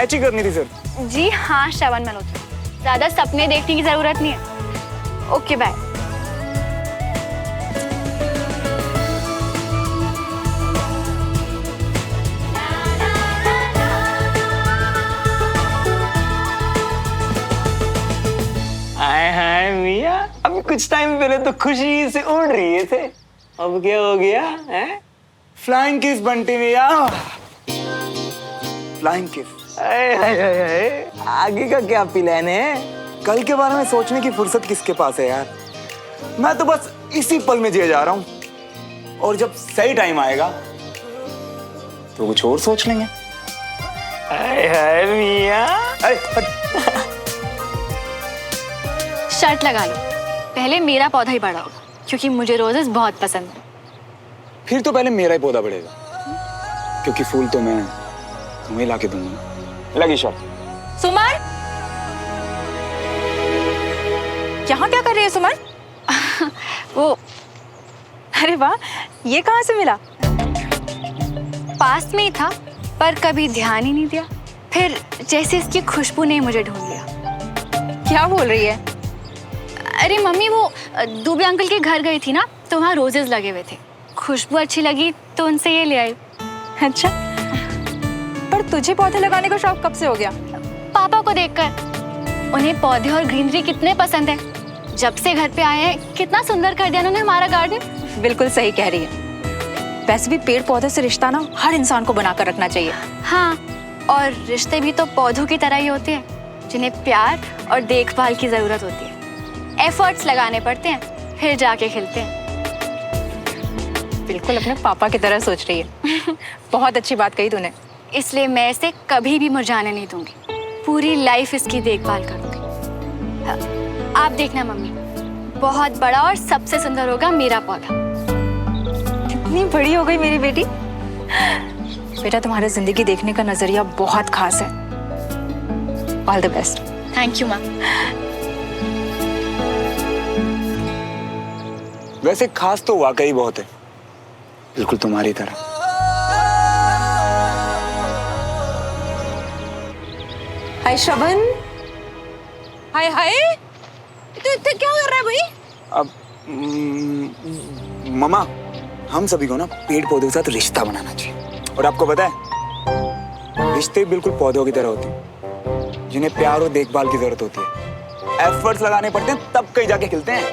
Sketch ही करनी थी सिर्फ। जी हाँ श्रवण मल्होत्रा, ज्यादा सपने देखने की जरूरत नहीं है। Okay bye. हाय हाय मिया, अभी कुछ टाइम पहले तो खुशी से उड़ रही थे, अब क्या हो गया है? फ्लाइंग किस बंटी मिया, फ्लाइंग किस। आगे का क्या प्लान है? कल के बारे में सोचने की फुर्सत किसके पास है यार। मैं तो बस इसी पल में जिए जा रहा हूँ, और जब सही टाइम आएगा तो कुछ और सोच लेंगे। हाय हाय मिया। शर्त लगा लो, पहले मेरा पौधा ही बड़ा होगा, क्योंकि मुझे रोजेस बहुत पसंद है। फिर तो पहले मेरा ही पौधा बढ़ेगा, क्योंकि फूल तो मैं तुम्हें ला के दूंगा। लगी शर्त। सुमन, यहाँ क्या कर रही है सुमन? वो अरे वाह, ये कहाँ से मिला? पास में ही था, पर कभी ध्यान ही नहीं दिया। फिर जैसे इसकी खुशबू ने मुझे ढूंढ लिया। क्या बोल रही है? अरे मम्मी, वो दुबे अंकल के घर गई थी ना, तो वहाँ रोजेस लगे हुए थे, खुशबू अच्छी लगी तो उनसे ये ले आई। अच्छा, पर तुझे पौधे लगाने का शौक कब से हो गया? पापा को देखकर। उन्हें पौधे और ग्रीनरी कितने पसंद है। जब से घर पे आए हैं, कितना सुंदर कर दिया उन्होंने हमारा गार्डन। बिल्कुल सही कह रही है। वैसे भी पेड़ पौधे से रिश्ता ना हर इंसान को बनाकर रखना चाहिए। हाँ, और रिश्ते भी तो पौधों की तरह ही होते हैं, जिन्हें प्यार और देखभाल की जरूरत होती है। एफर्ट्स लगाने पड़ते हैं, फिर जाके खिलते हैं। बिल्कुल अपने पापा की तरह सोच रही है। बहुत अच्छी बात कही तूने। इसलिए मैं इसे कभी भी मुरझाने नहीं दूंगी, पूरी लाइफ इसकी देखभाल करूंगी। आप देखना मम्मी, बहुत बड़ा और सबसे सुंदर होगा मेरा पौधा। कितनी बड़ी हो गई मेरी बेटी। बेटा, तुम्हारी जिंदगी देखने का नजरिया बहुत खास है। All the best. Thank you माँ। वैसे खास तो वाकई बहुत है, बिल्कुल तुम्हारी तरह। हाय श्रवण, हाय हाय, तू इतना क्या कर रहा है भाई? अब ममा, हम सभी को ना पेड़ पौधों के साथ रिश्ता बनाना चाहिए। और आपको पता है, रिश्ते बिल्कुल पौधों की तरह होते हैं, जिन्हें प्यार और देखभाल की जरूरत होती है। एफर्ट्स लगाने पड़ते हैं, तब कहीं जाके खिलते हैं।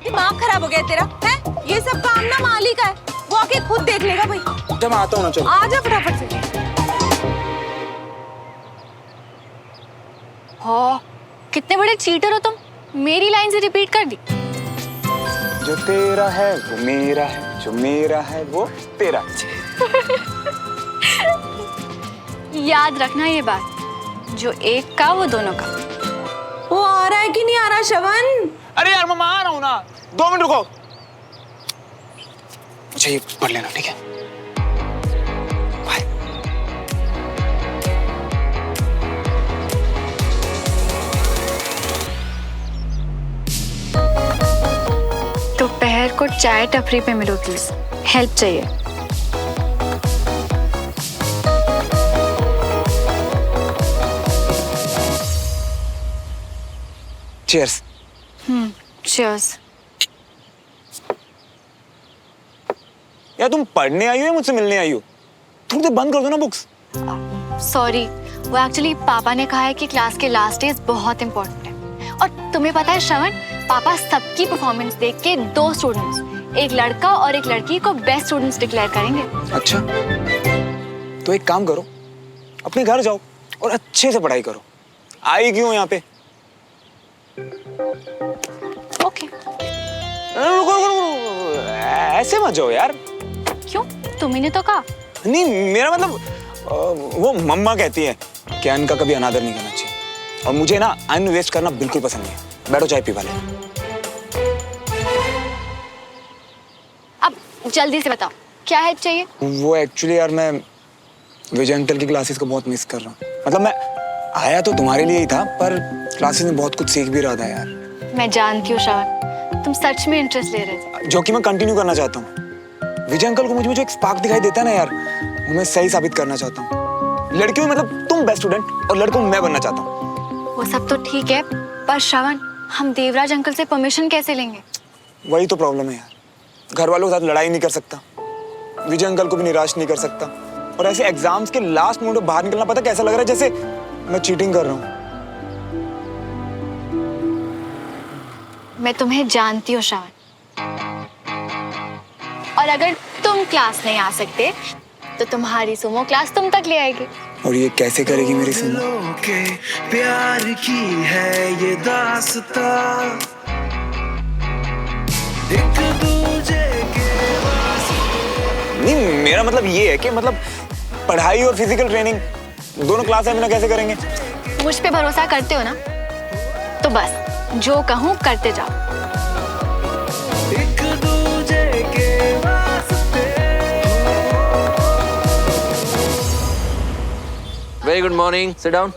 दिमाग खराब हो गया तेरा है? ये सब काम ना माली का है, वो आके खुद देख लेगा भाई। जब मैं आता हूँ ना, चलो आ जा फटाफट से। हो, कितने बड़े चीटर हो तुम, मेरी लाइन से रिपीट कर दी। जो तेरा है वो मेरा है, जो मेरा है वो तेरा। याद रखना ये बात, जो एक का वो दोनों का। वो आ रहा है कि नहीं आ रहा श्रवण? अरे यार मम्मा, आ रहा हूँ ना, 2 मिनट रुको। मुझे ये पढ़ लेना, ठीक है? बाय। दोपहर को चाय टपरी पे मिलो प्लीज, हेल्प चाहिए। चीयर्स। चीयर्स। यार तुम पढ़ने आई हो या मुझसे मिलने आई हो? थोड़ी देर बंद कर दो ना बुक्स। सॉरी, वो एक्चुअली पापा ने कहा है कि क्लास के लास्ट डेज बहुत इंपॉर्टेंट है। और तुम्हें पता है श्रवण, पापा सबकी परफॉर्मेंस देख के 2 स्टूडेंट्स, एक लड़का और एक लड़की को बेस्ट स्टूडेंट्स डिक्लेयर करेंगे। अच्छा, तो एक काम करो, अपने घर जाओ और अच्छे से पढ़ाई करो। आई क्यों यहाँ पे? ओके। रुको रुको रुको, ऐसे मत जाओ यार। क्यों, तुम्ही ने तो कहा। नहीं, मेरा मतलब वो मम्मा कहती है कि अन्न का कभी अनादर नहीं करना चाहिए, और मुझे ना अन्न वेस्ट करना बिल्कुल पसंद नहीं है। बैठो, चाय पी वाले। अब जल्दी से बताओ, क्या हेल्प चाहिए? वो एक्चुअली यार, मैं विजय अंकल की क्लासेस को बहुत मिस कर रहा हूँ। मतलब मैं आया तो तुम्हारे लिए ही था, पर क्लासेस में बहुत कुछ सीख भी रहा था यार। मैं जानती हूँ श्रवण, तुम सच में इंटरेस्ट ले रहे थे, जो कि मैं कंटिन्यू करना चाहता हूँ। विजय अंकल को मुझ में जो एक स्पार्क दिखाई देता है ना यार, वो मैं सही साबित करना चाहता हूँ। लड़कियों में मतलब तुम बेस्ट स्टूडेंट और लड़कों में मैं बनना चाहता हूँ। वो सब तो ठीक है, पर श्रवण, हम देवराज अंकल से परमिशन कैसे लेंगे? वही तो प्रॉब्लम है यार। घर वालों के साथ लड़ाई नहीं कर सकता, विजय अंकल को भी निराश नहीं कर सकता, और ऐसे एग्जाम्स के लास्ट मोमेंट में बाहर निकलना पता कैसा लग रहा है, जैसे मैं चीटिंग कर रहा हूँ। मैं तुम्हें जानती हूँ श्रवण, और अगर तुम क्लास नहीं आ सकते तो तुम्हारी सुमो क्लास तुम तक ले आएगी। और ये कैसे करेगी मेरी सुमो? के प्यार की है ये दास्तां, एक दूजे के नहीं, मेरा मतलब ये है कि मतलब पढ़ाई और फिजिकल ट्रेनिंग दोनों क्लास में ना कैसे करेंगे? मुझ पे भरोसा करते हो ना, तो बस जो कहूँ करते जाओ। एक दूजे के वास्ते। Very good morning. Sit down.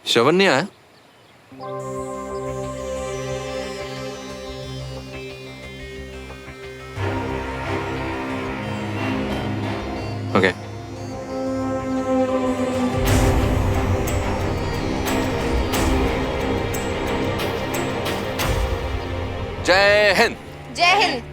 श्रवण नहीं आया? Okay. जय हिंद। जय हिंद।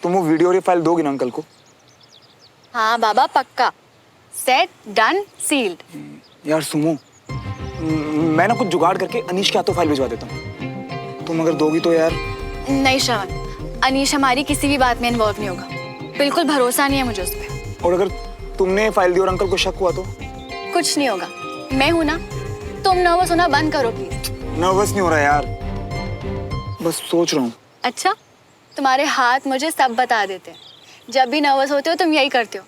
तुम वो वीडियो और ये फाइल दोगी ना अंकल को? हाँ बाबा, पक्का। Set, done, sealed. यार सुमो, मैं ना कुछ जुगाड़ करके अनीश के हाथों फाइल भिजवा देता हूँ। तुम अगर दोगी तो यार। नहीं श्रवण, अनीश हमारी किसी भी बात में इन्वॉल्व नहीं होगा। बिल्कुल भरोसा नहीं है मुझे उस पर। और अगर तुमने फाइल दी और अंकल को शक हुआ तो? कुछ नहीं होगा, मैं हूं ना। तुम नर्वस होना बंद करो प्लीज। नर्वस नहीं हो रहा यार, बस सोच रहा हूँ। अच्छा, तुम्हारे हाथ मुझे सब बता देते हैं। जब भी नर्वस होते हो तुम यही करते हो।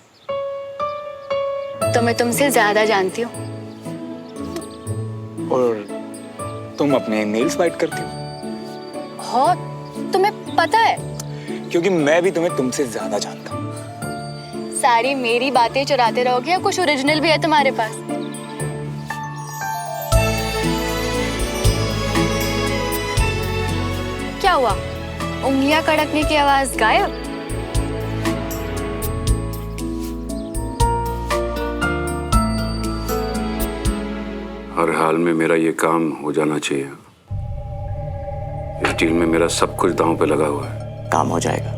तो मैं तुमसे ज्यादा जानती हूँ। और तुम अपने नेल्स बाइट करती हो? हो, तुम्हें पता है? क्योंकि मैं भी तुम्हें तुमसे ज्यादा जानता हूँ। सारी मेरी बातें चुराते रहोगे या कुछ ओरिजिनल भी है तुम्हारे पास? हुआ? उंगलियां कड़कने की आवाज गायब? हर हाल में मेरा ये काम हो जाना चाहिए। इस डील में मेरा सब कुछ दांव पे लगा हुआ है। काम हो जाएगा।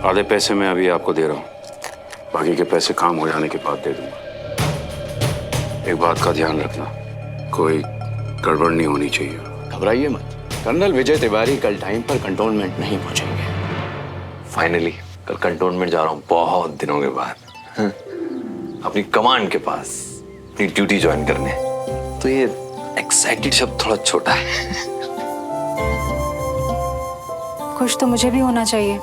आधे पैसे मैं अभी आपको दे रहा हूँ, बाकी के पैसे काम हो जाने के बाद दे दूंगा। एक बात का ध्यान रखना, कोई गड़बड़ नहीं होनी चाहिए। घबराइए मत, कर्नल विजय तिवारी कल टाइम पर कंटोनमेंट नहीं पहुंचेंगे। फाइनली कल कंटोनमेंट जा रहा हूँ बहुत दिनों के बाद, अपनी कमांड के पास अपनी ड्यूटी ज्वाइन करने। तो ये एक्साइटेड शब्द थोड़ा छोटा है। खुश तो मुझे भी होना चाहिए,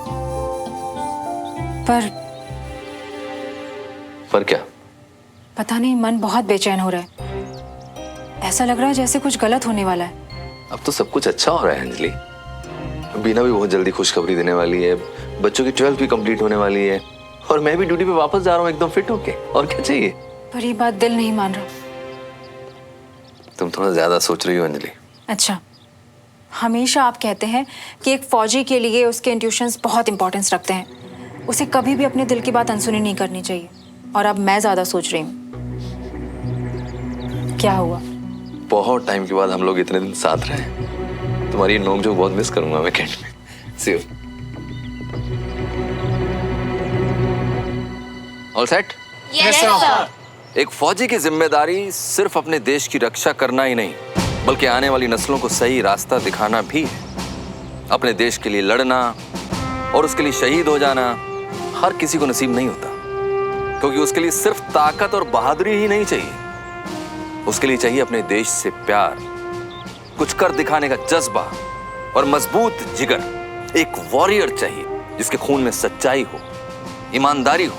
पर क्या? पता नहीं, मन बहुत बेचैन हो रहा है। ऐसा लग रहा है जैसे कुछ गलत होने वाला है। अब तो सब कुछ अच्छा हो रहा है अंजलि। बीना भी बहुत जल्दी खुशखबरी देने वाली है, बच्चों की 12th भी कंप्लीट होने वाली है, और मैं भी ड्यूटी पे वापस जा रहा हूँ एकदम फिट होके। और क्या चाहिए? पर ये बात दिल नहीं मान रहा। तुम थोड़ा ज्यादा सोच रही हो अंजलि। अच्छा, हमेशा आप कहते हैं कि एक फौजी के लिए उसके इंट्यूशंस बहुत इंपॉर्टेंस रखते हैं, उसे कभी भी अपने दिल की बात अनसुनी नहीं करनी चाहिए। और अब मैं ज्यादा सोच रही हूँ। क्या हुआ? बहुत टाइम के बाद हम लोग इतने दिन साथ रहे। तुम्हारी नोक झोंक बहुत मिस करूंगा मैं कैंट में। See you. All set? Yes, sir. एक फौजी की जिम्मेदारी सिर्फ अपने देश की रक्षा करना ही नहीं, बल्कि आने वाली नस्लों को सही रास्ता दिखाना भी है। अपने देश के लिए लड़ना और उसके लिए शहीद हो जाना हर किसी को नसीब नहीं होता, क्योंकि उसके लिए सिर्फ ताकत और बहादुरी ही नहीं चाहिए, उसके लिए चाहिए अपने देश से प्यार, कुछ कर दिखाने का जज्बा और मजबूत जिगर। एक वॉरियर चाहिए जिसके खून में सच्चाई हो, ईमानदारी हो,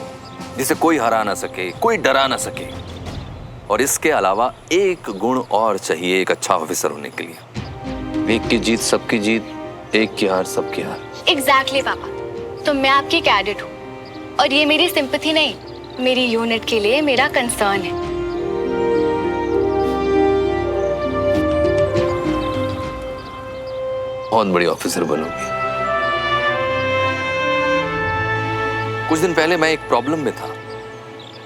जिसे कोई हरा ना सके, कोई डरा ना सके। और इसके अलावा एक गुण और चाहिए एक अच्छा ऑफिसर होने के लिए। एक की जीत सबकी जीत, एक की हार सबकी हार। एग्जैक्टली पापा, तो मैं आपकी कैडेट हूँ, और ये मेरी सिंपैथी नहीं, मेरी यूनिट के लिए मेरा कंसर्न है। बहुत बड़ी ऑफिसर बनोगी। कुछ दिन पहले मैं एक प्रॉब्लम में था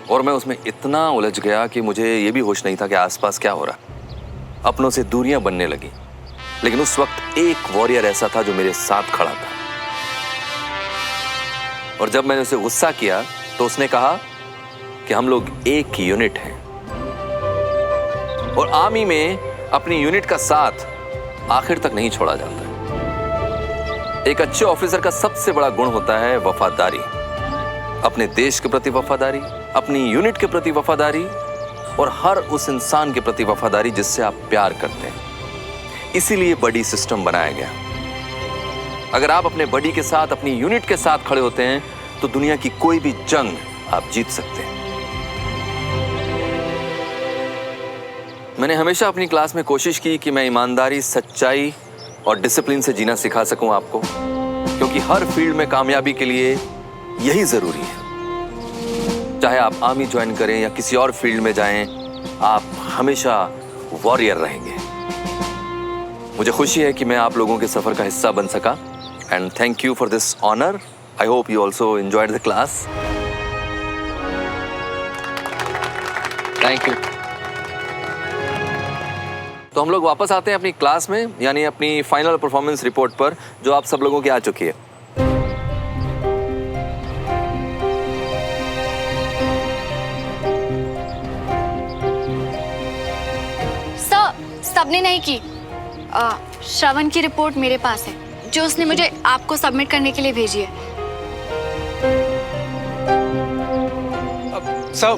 और मैं उसमें इतना उलझ गया कि मुझे ये भी होश नहीं था कि आसपास क्या हो रहा। अपनों से दूरियां बनने लगी, लेकिन उस वक्त एक वॉरियर ऐसा था जो मेरे साथ खड़ा था। और जब मैंने उसे गुस्सा किया तो उसने कहा कि हम लोग एक ही यूनिट हैं, और आर्मी में अपनी यूनिट का साथ आखिर तक नहीं छोड़ा जाता। एक अच्छे ऑफिसर का सबसे बड़ा गुण होता है वफादारी। अपने देश के प्रति वफादारी, अपनी यूनिट के प्रति वफादारी, और हर उस इंसान के प्रति वफादारी जिससे आप प्यार करते हैं। इसीलिए बडी सिस्टम बनाया गया। अगर आप अपने बडी के साथ, अपनी यूनिट के साथ खड़े होते हैं तो दुनिया की कोई भी जंग आप जीत सकते हैं। मैंने हमेशा अपनी क्लास में कोशिश की कि मैं ईमानदारी, सच्चाई और डिसिप्लिन से जीना सिखा सकूं आपको, क्योंकि हर फील्ड में कामयाबी के लिए यही जरूरी है। चाहे आप आर्मी ज्वाइन करें या किसी और फील्ड में जाएं, आप हमेशा वॉरियर रहेंगे। मुझे खुशी है कि मैं आप लोगों के सफर का हिस्सा बन सका, and thank you for this honour. I hope you also enjoyed the class. Thank you. तो हम लोग वापस आते हैं अपनी क्लास में, यानी अपनी फाइनल परफॉर्मेंस रिपोर्ट पर, जो आप सब लोगों की आ चुकी है। सबने नहीं की। श्रवण की रिपोर्ट मेरे पास है, जो उसने मुझे आपको सबमिट करने के लिए भेजी है। सर,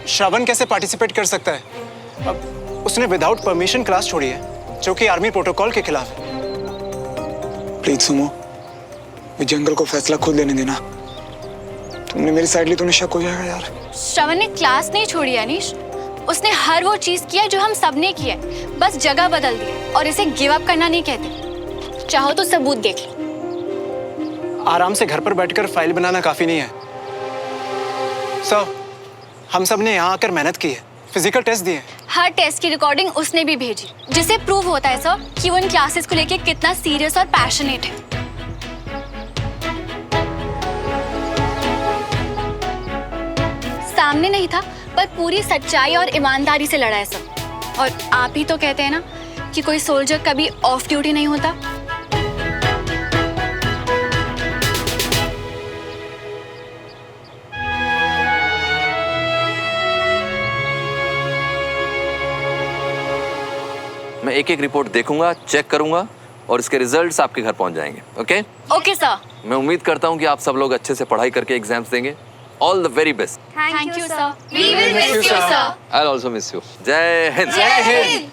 श्रवण कैसे पार्टिसिपेट कर सकता है? अब उसने विदाउट परमिशन क्लास छोड़ी है, जो कि आर्मी प्रोटोकॉल के खिलाफ है। प्लीज सुमो, विजय अंकल को फैसला खुद लेने देना। तुमने मेरी साइड ली तो शक हो जाएगा यार। श्रवण ने क्लास नहीं छोड़ी अनीश, उसने हर वो चीज किया जो हम सब ने किया, बस जगह बदल दी, और इसे गिव अप करना नहीं कहते। चाहो तो सबूत देख लो। आराम से घर पर बैठकर फाइल बनाना काफी नहीं है सर। हम सब ने यहाँ आकर मेहनत की है, फिजिकल टेस्ट दिए। हर टेस्ट की रिकॉर्डिंग उसने भी भेजी, जिससे प्रूव होता है सर कि वो इन क्लासेस को लेके कितना सीरियस और पैशनेट है। सामने नहीं था, पर पूरी सच्चाई और ईमानदारी से लड़ा है सर। और आप ही तो कहते हैं ना कि कोई सोल्जर कभी ऑफ ड्यूटी नहीं होता। मैं एक एक रिपोर्ट देखूंगा, चेक करूंगा और इसके रिजल्ट्स आपके घर पहुंच जाएंगे। Okay okay sir. मैं उम्मीद करता हूं कि आप सब लोग अच्छे से पढ़ाई करके एग्जाम्स देंगे। All the very best. Thank you sir. We will miss you sir. I will also miss you. जय हिंद। जय हिंद।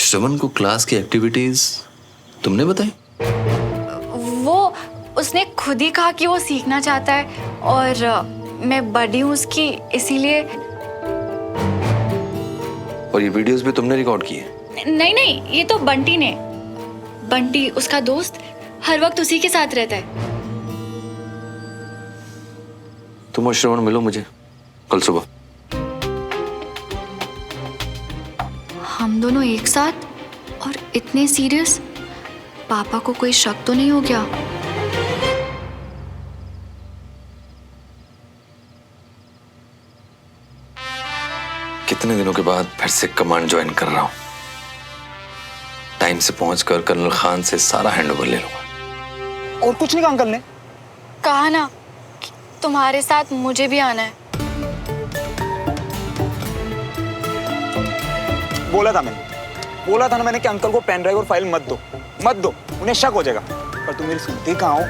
श्रवण को क्लास की एक्टिविटीज तुमने बताई? वो उसने खुद ही कहा कि वो सीखना चाहता है और मैं बड़ी हूँ उसकी, इसीलिए। और ये वीडियोस भी तुमने रिकॉर्ड किए? नहीं नहीं, ये तो बंटी ने। बंटी उसका दोस्त हर वक्त उसी के साथ रहता है। तुम और श्रवण मिलो मुझे कल सुबह। हम दोनों एक साथ और इतने सीरियस? पापा को कोई शक तो नहीं हो गया? कितने दिनों के बाद फिर से कमांड ज्वाइन कर रहा हूं। टाइम से पहुंचकर कर्नल खान से सारा हैंडओवर ले लूंगा। और कुछ नहीं कहा अंकल ने? कहा ना कि तुम्हारे साथ मुझे भी आना है। बोला था ना मैंने कि अंकल को पेन ड्राइव और फाइल मत दो, उन्हें शक हो जाएगा। पर तुम मेरी सुनती कहाँ हो?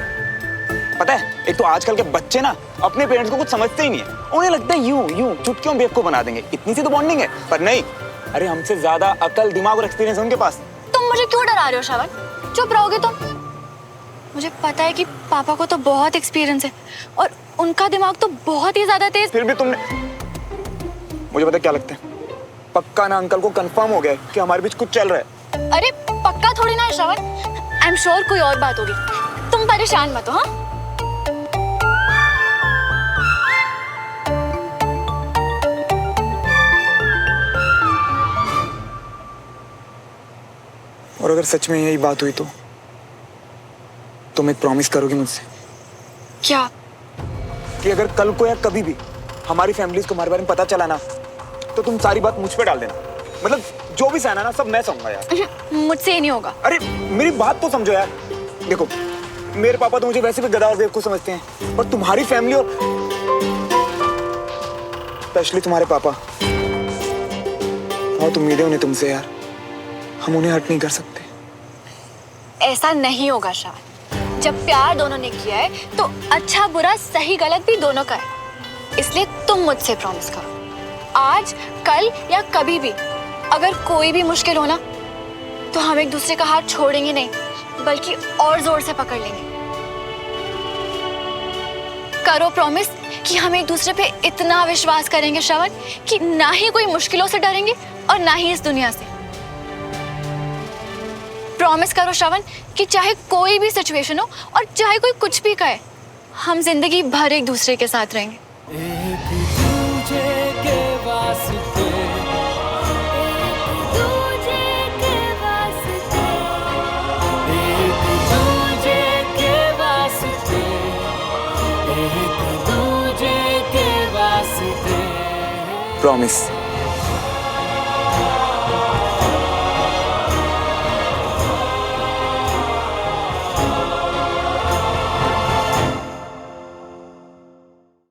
पता है, एक तो आजकल के बच्चे ना अपने पेरेंट्स को कुछ समझते ही नहीं है। उन्हें लगता है यूं चुटकियों बेवकूफ बना देंगे, इतनी सी तो बॉन्डिंग है। पर नहीं, अरे हमसे ज्यादा अकल, दिमाग और एक्सपीरियंस है उनके पास। तुम मुझे क्यों डरा रहे हो श्रवण? चुप रहोगे तुम? मुझे पता है कि पापा को तो बहुत एक्सपीरियंस है और उनका दिमाग तो बहुत ही ज्यादा तेज। फिर भी तुमने, मुझे पता क्या लगता है, पक्का ना अंकल को कंफर्म हो गया कि हमारे बीच कुछ चल रहा है। अरे पक्का थोड़ी ना है श्रवण, आई एम श्योर कोई और बात होगी। तुम परेशान मत हो। हाँ, और अगर सच में यही बात हुई तो तुम एक प्रॉमिस करोगी मुझसे? क्या? कि अगर कल को या कभी भी हमारी फैमिलीज को हमारे बारे में पता चला ना, तो तुम सारी बात मुझ पे डाल देना। मतलब जो भी सहना ना, सब मैं सहूंगा यार। मुझसे ही नहीं होगा। अरे मेरी बात तो समझो यार। देखो, मेरे पापा तो मुझे वैसे भी गधा और बेवकूफ समझते हैं, और तुम्हारी फैमिली और स्पेशली तुम्हारे पापा, बहुत उम्मीदें उन्हें तुमसे यार। हम उन्हें हर्ट नहीं कर सकते। ऐसा नहीं होगा श्रवण। जब प्यार दोनों ने किया है तो अच्छा बुरा सही गलत भी दोनों का है। इसलिए तुम मुझसे प्रॉमिस करो, आज कल या कभी भी अगर कोई भी मुश्किल हो ना, तो हम एक दूसरे का हाथ छोड़ेंगे नहीं, बल्कि और जोर से पकड़ लेंगे। करो प्रॉमिस कि हम एक दूसरे पे इतना विश्वास करेंगे श्रवण कि ना ही कोई मुश्किलों से डरेंगे और ना ही इस दुनिया से। प्रॉमिस करो श्रवण कि चाहे कोई भी सिचुएशन हो और चाहे कोई कुछ भी कहे, हम जिंदगी भर एक दूसरे के साथ रहेंगे। एक दूजे के वास्ते, एक दूजे के वास्ते, एक दूजे के वास्ते, एक दूजे के वास्ते। प्रॉमिस।